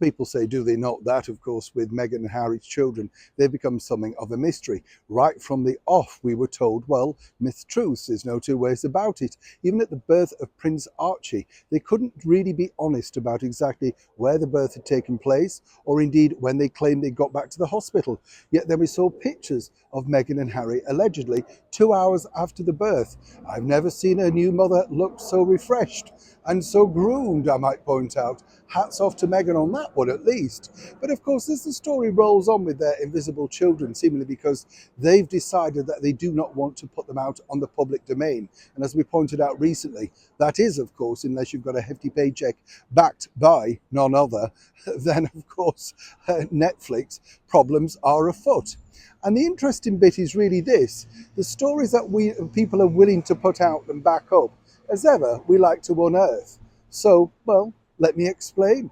People say, do they not, that, of course, with Meghan and Harry's children, they've become something of a mystery. Right from the off, we were told, well, myth truth, there's no two ways about it. Even at the birth of Prince Archie, they couldn't really be honest about exactly where the birth had taken place, or indeed when they claimed they got back to the hospital. Yet then we saw pictures of Meghan and Harry, allegedly 2 hours after the birth. I've never seen a new mother look so refreshed and so groomed, I might point out. Hats off to Meghan on that one, at least. But of course, as the story rolls on with their invisible children, seemingly because they've decided that they do not want to put them out on the public domain. And as we pointed out recently, that is, of course, unless you've got a hefty paycheck backed by none other, then, of course, Netflix, problems are afoot. And the interesting bit is really this: the stories that people are willing to put out and back up, as ever, we like to unearth. So, well, let me explain.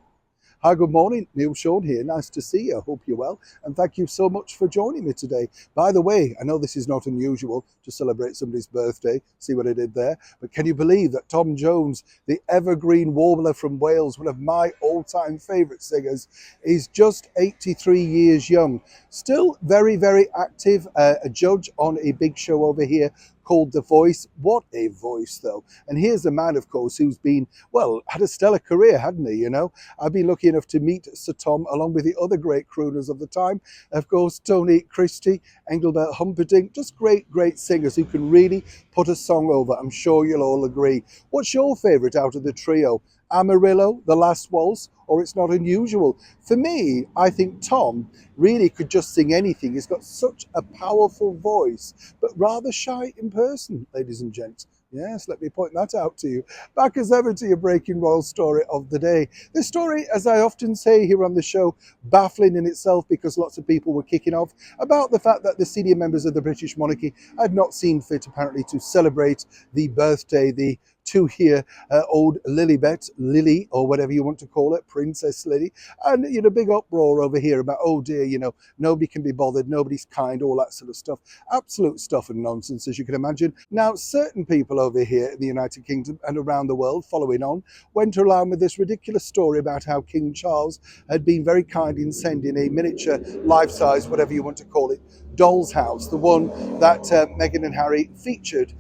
Hi, good morning. Neil Sean here. Nice to see you. I hope you're well. And thank you so much for joining me today. By the way, I know this is not unusual to celebrate somebody's birthday. See what I did there? But can you believe that Tom Jones, the evergreen warbler from Wales, one of my all-time favourite singers, is just 83 years young. Still very, very active. A judge on a big show over here called The Voice. What a voice, though. And here's a man, of course, who's been, well, had a stellar career, hadn't he, you know? I've been lucky enough to meet Sir Tom along with the other great crooners of the time. Of course, Tony Christie, Engelbert Humperdinck, just great, great singers who can really put a song over. I'm sure you'll all agree. What's your favourite out of the trio? Amarillo, The Last Waltz, or It's Not Unusual? For me, I think Tom really could just sing anything. He's got such a powerful voice, but rather shy in person, ladies and gents. Yes, let me point that out to you. Back as ever to your breaking royal story of the day. This story, as I often say here on the show, baffling in itself because lots of people were kicking off about the fact that the senior members of the British monarchy had not seen fit apparently to celebrate the birthday, the 2 year old Lilibet, Lily, or whatever you want to call it, Princess Lily. And, you know, big uproar over here about, oh dear, you know, nobody can be bothered, nobody's kind, all that sort of stuff. Absolute stuff and nonsense, as you can imagine. Now, certain people over here in the United Kingdom and around the world, following on, went around with this ridiculous story about how King Charles had been very kind in sending a miniature, life-size, whatever you want to call it, doll's house, the one that Meghan and Harry featured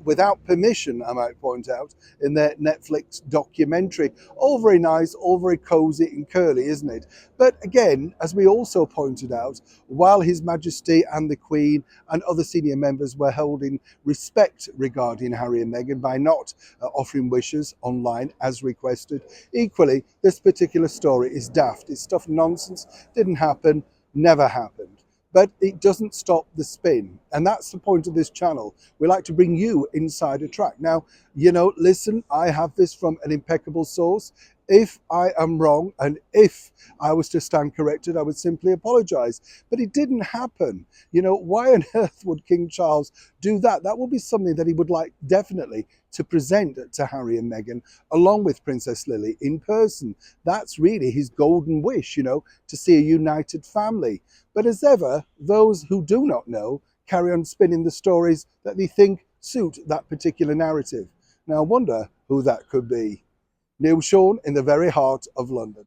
without permission, I might point out, in their Netflix documentary. All very nice, all very cozy and curly, isn't it? But again, as we also pointed out, while His Majesty and the Queen and other senior members were holding respect regarding Harry and Meghan by not offering wishes online as requested, equally, this particular story is daft. It's stuff nonsense, didn't happen, never happened. But it doesn't stop the spin. And that's the point of this channel. We like to bring you inside a track. Now, you know, listen, I have this from an impeccable source. If I am wrong and if I was to stand corrected, I would simply apologize. But it didn't happen. You know, why on earth would King Charles do that? That would be something that he would like definitely to present to Harry and Meghan along with Princess Lily in person. That's really his golden wish, you know, to see a united family. But as ever, those who do not know carry on spinning the stories that they think suit that particular narrative. Now I wonder who that could be. Neil Sean in the very heart of London.